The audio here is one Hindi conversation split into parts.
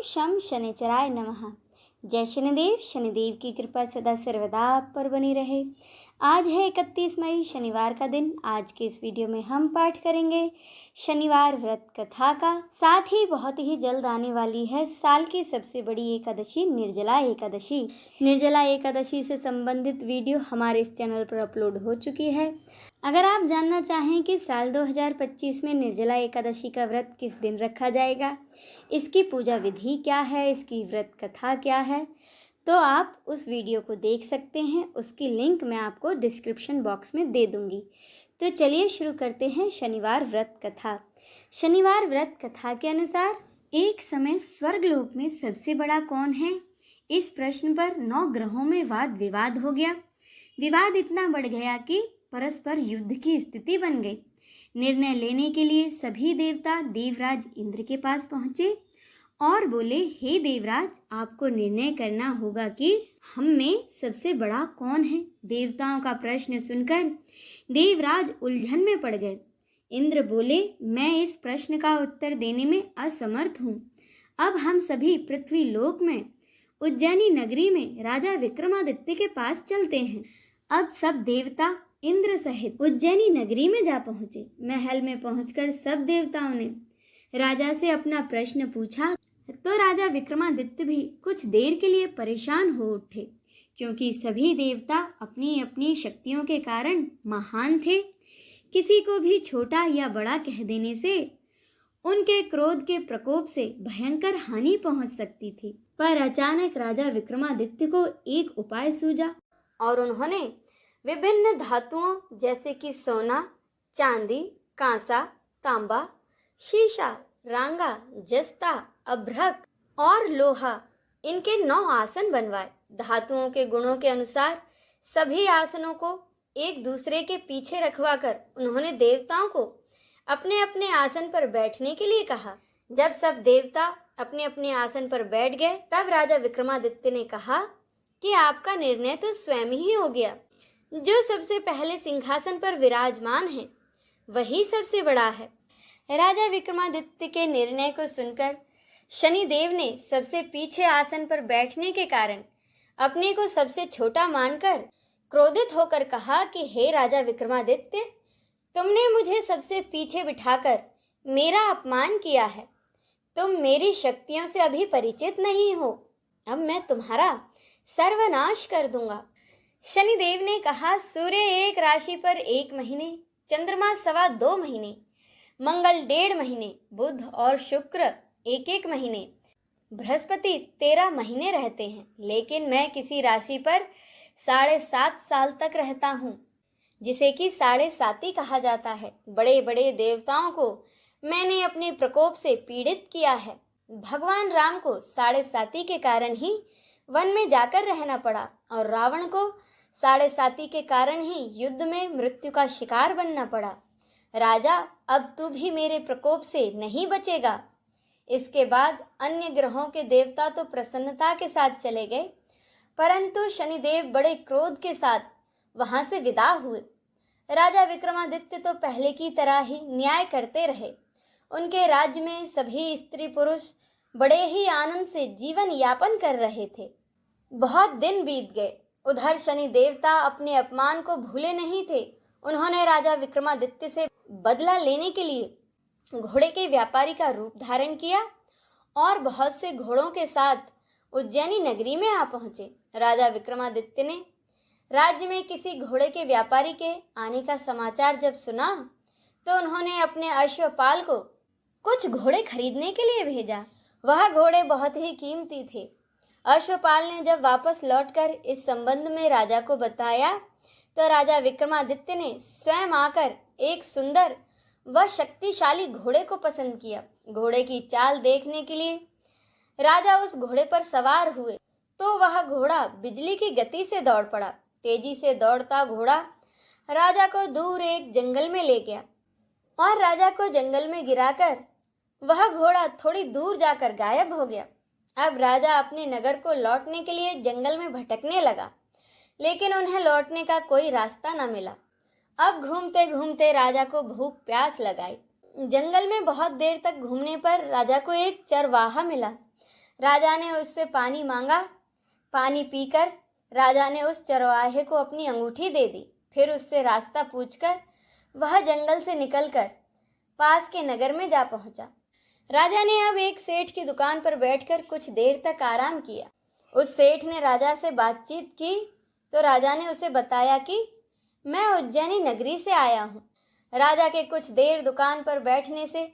शम शनिचराय नमः। जय शनिदेव। शनिदेव की कृपा सदा सर्वदा आप पर बनी रहे। आज है 31 मई शनिवार का दिन। आज के इस वीडियो में हम पाठ करेंगे शनिवार व्रत कथा का। साथ ही बहुत ही जल्द आने वाली है साल की सबसे बड़ी एकादशी निर्जला एकादशी। निर्जला एकादशी से संबंधित वीडियो हमारे इस चैनल पर अपलोड हो चुकी है। अगर आप जानना चाहें कि साल 2025 में निर्जला एकादशी का व्रत किस दिन रखा जाएगा, इसकी पूजा विधि क्या है, इसकी व्रत कथा क्या है, तो आप उस वीडियो को देख सकते हैं। उसकी लिंक मैं आपको डिस्क्रिप्शन बॉक्स में दे दूंगी। तो चलिए शुरू करते हैं शनिवार व्रत कथा। शनिवार व्रत कथा के अनुसार एक समय स्वर्गलोक में सबसे बड़ा कौन है, इस प्रश्न पर 9 ग्रहों में वाद विवाद हो गया। विवाद इतना बढ़ गया कि परस्पर युद्ध की स्थिति बन गई। निर्णय लेने के लिए सभी देवता देवराज इंद्र के पास पहुंचे और बोले, हे देवराज, आपको निर्णय करना होगा कि हम में सबसे बड़ा कौन है। देवताओं का प्रश्न सुनकर देवराज उलझन में पड़ गए। इंद्र बोले, मैं इस प्रश्न का उत्तर देने में असमर्थ हूँ। अब हम सभी पृथ्वी लोक में उज्जैनी नगरी में राजा विक्रमादित्य के पास चलते हैं। अब सब देवता इंद्र सहित उज्जैनी नगरी में जा पहुंचे। महल में पहुंचकर सब देवताओं ने राजा से अपना प्रश्न पूछा तो राजा विक्रमादित्य भी कुछ देर के लिए परेशान हो उठे, क्योंकि सभी देवता अपनी अपनी शक्तियों के कारण महान थे। किसी को भी छोटा या बड़ा कह देने से उनके क्रोध के प्रकोप से भयंकर हानि पहुंच सकती थी। पर अचानक राजा विक्रमादित्य को एक उपाय सूझा और उन्होंने विभिन्न धातुओं जैसे कि सोना, चांदी, कांसा, तांबा, शीशा, रांगा, जस्ता, अभ्रक और लोहा, इनके 9 आसन बनवाए। धातुओं के गुणों के अनुसार सभी आसनों को एक दूसरे के पीछे रखवाकर उन्होंने देवताओं को अपने अपने आसन पर बैठने के लिए कहा। जब सब देवता अपने अपने आसन पर बैठ गए, तब राजा विक्रमादित्य ने कहा कि आपका निर्णय तो स्वयं ही हो गया। जो सबसे पहले सिंहासन पर विराजमान है वही सबसे बड़ा है। राजा विक्रमादित्य के निर्णय को सुनकर शनिदेव ने सबसे पीछे आसन पर बैठने के कारण अपने को सबसे छोटा मानकर क्रोधित होकर कहा कि हे राजा विक्रमादित्य, तुमने मुझे सबसे पीछे बिठाकर मेरा अपमान किया है। तुम मेरी शक्तियों से अभी परिचित नहीं हो। अब मैं तुम्हारा सर्वनाश कर दूंगा। शनिदेव ने कहा, सूर्य एक राशि पर 1 महीने, चंद्रमा 2.25 महीने, मंगल 1.5 महीने, बुध और शुक्र 1-1 महीने, बृहस्पति 13 महीने रहते हैं, लेकिन मैं किसी राशि पर 7.5 साल तक रहता हूँ, जिसे कि 7.5 कहा जाता है। बड़े बड़े देवताओं को मैंने अपने प्रकोप से पीड़ित किया है। भगवान राम को 7.5 के कारण ही वन में जाकर रहना पड़ा और रावण को 7.5 के कारण ही युद्ध में मृत्यु का शिकार बनना पड़ा। राजा, अब तू भी मेरे प्रकोप से नहीं बचेगा। इसके बाद अन्य ग्रहों के देवता तो प्रसन्नता के साथ चले गए, परंतु शनिदेव बड़े क्रोध के साथ वहां से विदा हुए। राजा विक्रमादित्य तो पहले की तरह ही न्याय करते रहे। उनके राज्य में सभी स्त्री पुरुष बड़े ही आनंद से जीवन यापन कर रहे थे। बहुत दिन बीत गए। उधर शनि देवता अपने अपमान को भूले नहीं थे। उन्होंने राजा विक्रमादित्य से बदला लेने के लिए घोड़े के व्यापारी का रूप धारण किया और बहुत से घोड़ों के साथ उज्जैनी नगरी में आ पहुंचे। राजा विक्रमादित्य ने राज्य में किसी घोड़े के व्यापारी के आने का समाचार जब सुना, तो उन्होंने अपने अश्वपाल को कुछ घोड़े खरीदने के लिए भेजा। वह घोड़े बहुत ही कीमती थे। अश्वपाल ने जब वापस लौटकर इस संबंध में राजा को बताया, तो राजा विक्रमादित्य ने स्वयं आकर एक सुंदर व शक्तिशाली घोड़े को पसंद किया। घोड़े की चाल देखने के लिए राजा उस घोड़े पर सवार हुए, तो वह घोड़ा बिजली की गति से दौड़ पड़ा। तेजी से दौड़ता घोड़ा राजा को दूर एक जंगल में ले गया और राजा को जंगल में गिराकर वह घोड़ा थोड़ी दूर जाकर गायब हो गया। अब राजा अपने नगर को लौटने के लिए जंगल में भटकने लगा, लेकिन उन्हें लौटने का कोई रास्ता न मिला। अब घूमते घूमते राजा को भूख प्यास लगाई। जंगल में बहुत देर तक घूमने पर राजा को एक चरवाहा मिला। राजा ने उससे पानी मांगा। पानी पीकर राजा ने उस चरवाहे को अपनी अंगूठी दे दी। फिर उससे रास्ता पूछकर वह जंगल से निकलकर पास के नगर में जा पहुंचा। राजा ने अब एक सेठ की दुकान पर बैठकर कुछ देर तक आराम किया। उस सेठ ने राजा से बातचीत की तो राजा ने उसे बताया कि मैं उज्जैनी नगरी से आया हूँ। राजा के कुछ देर दुकान पर बैठने से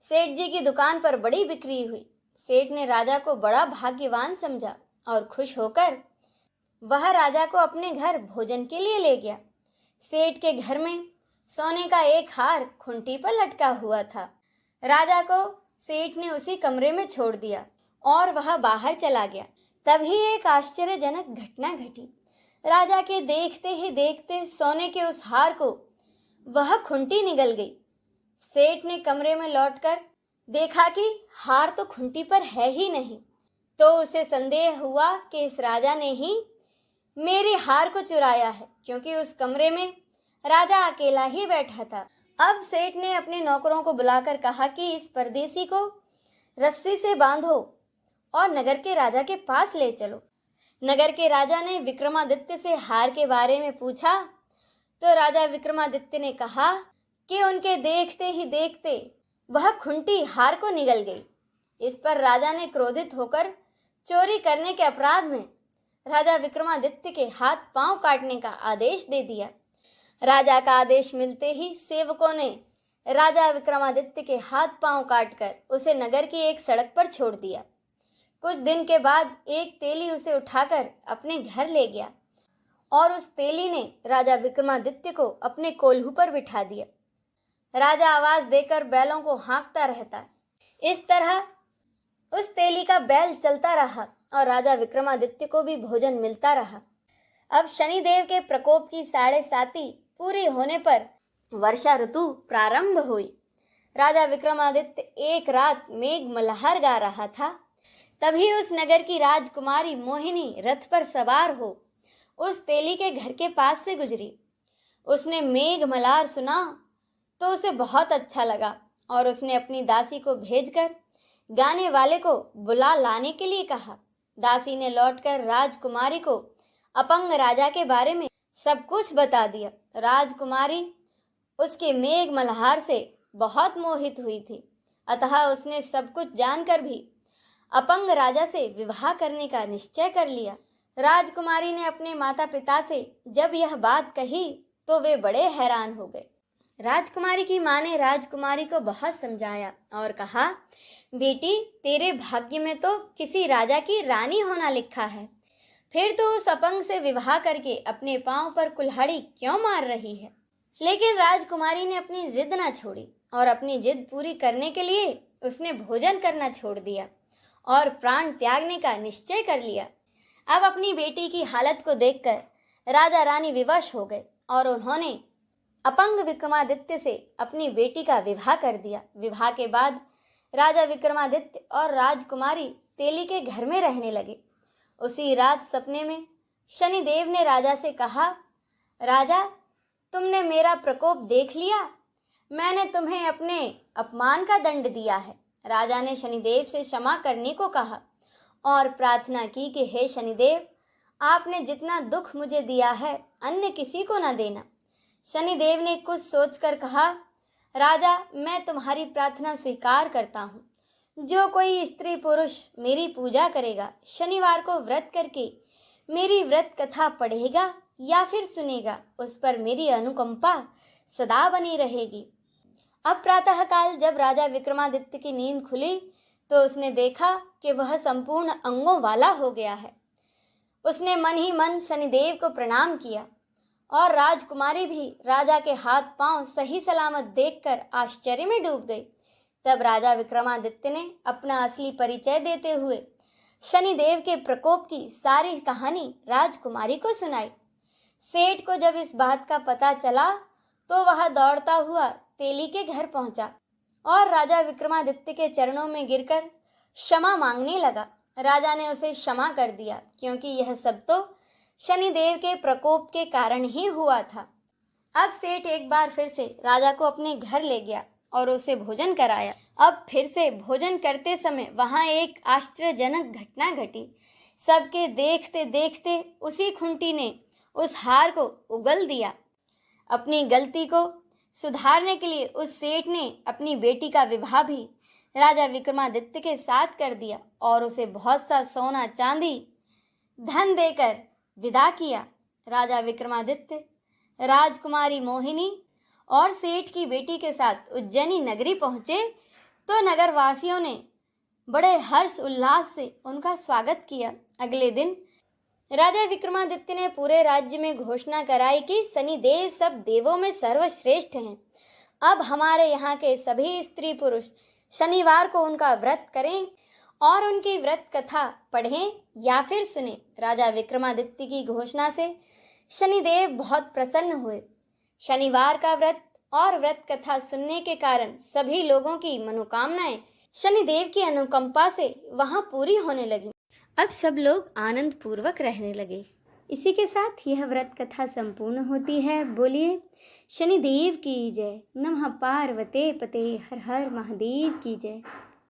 सेठ जी की दुकान पर बड़ी बिक्री हुई। सेठ ने राजा को बड़ा भाग्यवान समझा और खुश होकर वह राजा को अपने घर भोजन के लिए ले गया। सेठ के घर में सोने का एक हार खूंटी पर लटका हुआ था। राजा को सेठ ने उसी कमरे में छोड़ दिया और वह बाहर चला गया। तभी एक आश्चर्यजनक घटना घटी। राजा के देखते ही देखते सोने के उस हार को वह खूंटी निगल गई। सेठ ने कमरे में लौटकर देखा कि हार तो खूंटी पर है ही नहीं। तो उसे संदेह हुआ कि इस राजा ने ही मेरे हार को चुराया है, क्योंकि उस कमरे में राजा अकेला ही बैठा था। अब सेठ ने अपने नौकरों को बुलाकर कहा कि इस परदेसी को रस्सी से बांधो और नगर के राजा के पास ले चलो। नगर के राजा ने विक्रमादित्य से हार के बारे में पूछा तो राजा विक्रमादित्य ने कहा कि उनके देखते ही देखते वह खूंटी हार को निगल गई। इस पर राजा ने क्रोधित होकर चोरी करने के अपराध में राजा विक्रमादित्य के हाथ पांव काटने का आदेश दे दिया। राजा का आदेश मिलते ही सेवकों ने राजा विक्रमादित्य के हाथ पांव काटकर उसे नगर की एक सड़क पर छोड़ दिया। कुछ दिन के बाद एक तेली उसे उठाकर अपने घर ले गया और उस तेली ने राजा विक्रमादित्य को अपने कोल्हू पर बिठा दिया। राजा आवाज देकर बैलों को हाँकता रहता। इस तरह उस तेली का बैल चलता रहा और राजा विक्रमादित्य को भी भोजन मिलता रहा। अब शनिदेव के प्रकोप की 7.5 पूरी होने पर वर्षा ऋतु प्रारंभ हुई। राजा विक्रमादित्य एक रात मेघ मल्हार गा रहा था। तभी उस नगर की राजकुमारी मोहिनी रथ पर सवार हो उस तेली के घर के पास से गुजरी। उसने मेघ मल्हार सुना तो उसे बहुत अच्छा लगा और उसने अपनी दासी को भेजकर गाने वाले को बुला लाने के लिए कहा। दासी ने लौटकर राजकुमारी को अपंग राजा के बारे में सब कुछ बता दिया। राजकुमारी उसके मेघ मल्हार से बहुत मोहित हुई थी, अतः उसने सब कुछ जानकर भी अपंग राजा से विवाह करने का निश्चय कर लिया। राजकुमारी ने अपने माता पिता से जब यह बात कही तो वे बड़े हैरान हो गए। राजकुमारी की माँ ने राजकुमारी को बहुत समझाया और कहा, बेटी तेरे भाग्य में तो किसी राजा की रानी होना लिखा है, फिर तो उस अपंग से विवाह करके अपने पांव पर कुल्हाड़ी क्यों मार रही है। लेकिन राजकुमारी ने अपनी जिद न छोड़ी और अपनी जिद पूरी करने के लिए उसने भोजन करना छोड़ दिया और प्राण त्यागने का निश्चय कर लिया। अब अपनी बेटी की हालत को देखकर राजा रानी विवश हो गए और उन्होंने अपंग विक्रमादित्य से अपनी बेटी का विवाह कर दिया। विवाह के बाद राजा विक्रमादित्य और राजकुमारी तेली के घर में रहने लगे। उसी रात सपने में शनिदेव ने राजा से कहा, राजा तुमने मेरा प्रकोप देख लिया, मैंने तुम्हें अपने अपमान का दंड दिया है। राजा ने शनिदेव से क्षमा करने को कहा और प्रार्थना की कि हे शनिदेव, आपने जितना दुख मुझे दिया है अन्य किसी को न देना। शनिदेव ने कुछ सोचकर कहा, राजा मैं तुम्हारी प्रार्थना स्वीकार करता हूँ। जो कोई स्त्री पुरुष मेरी पूजा करेगा, शनिवार को व्रत करके मेरी व्रत कथा पढ़ेगा या फिर सुनेगा, उस पर मेरी अनुकंपा सदा बनी रहेगी। अब प्रातःकाल जब राजा विक्रमादित्य की नींद खुली तो उसने देखा कि वह संपूर्ण अंगों वाला हो गया है। उसने मन ही मन शनिदेव को प्रणाम किया और राजकुमारी भी राजा के हाथ पांव सही सलामत देखकर आश्चर्य में डूब गई। तब राजा विक्रमादित्य ने अपना असली परिचय देते हुए शनिदेव के प्रकोप की सारी कहानी राजकुमारी को सुनाई। सेठ को जब इस बात का पता चला तो वह दौड़ता हुआ तेली के घर पहुंचा और राजा विक्रमादित्य के चरणों में गिरकर क्षमा मांगने लगा। राजा ने उसे क्षमा कर दिया, क्योंकि यह सब तो शनिदेव के प्रकोप के कारण ही हुआ था। अब सेठ एक बार फिर से राजा को अपने घर ले गया और उसे भोजन कराया। अब फिर से भोजन करते समय वहाँ एक आश्चर्यजनक घटना घटी। सबके देखते देखते उसी खूंटी ने उस हार को उगल दिया। अपनी गलती को सुधारने के लिए उस सेठ ने अपनी बेटी का विवाह भी राजा विक्रमादित्य के साथ कर दिया और उसे बहुत सा सोना चांदी धन देकर विदा किया। राजा विक्रमादित्य राजकुमारी मोहिनी और सेठ की बेटी के साथ उज्जैनी नगरी पहुंचे तो नगरवासियों ने बड़े हर्ष उल्लास से उनका स्वागत किया। अगले दिन राजा विक्रमादित्य ने पूरे राज्य में घोषणा कराई कि शनिदेव सब देवों में सर्वश्रेष्ठ हैं। अब हमारे यहाँ के सभी स्त्री पुरुष शनिवार को उनका व्रत करें और उनकी व्रत कथा पढ़ें या फिर सुने। राजा विक्रमादित्य की घोषणा से शनिदेव बहुत प्रसन्न हुए। शनिवार का व्रत और व्रत कथा सुनने के कारण सभी लोगों की मनोकामनाएं शनिदेव की अनुकंपा से वहां पूरी होने लगी। अब सब लोग आनंद पूर्वक रहने लगे। इसी के साथ यह व्रत कथा संपूर्ण होती है। बोलिए शनिदेव की जय। नमः पार्वते पते हर हर महादेव की जय।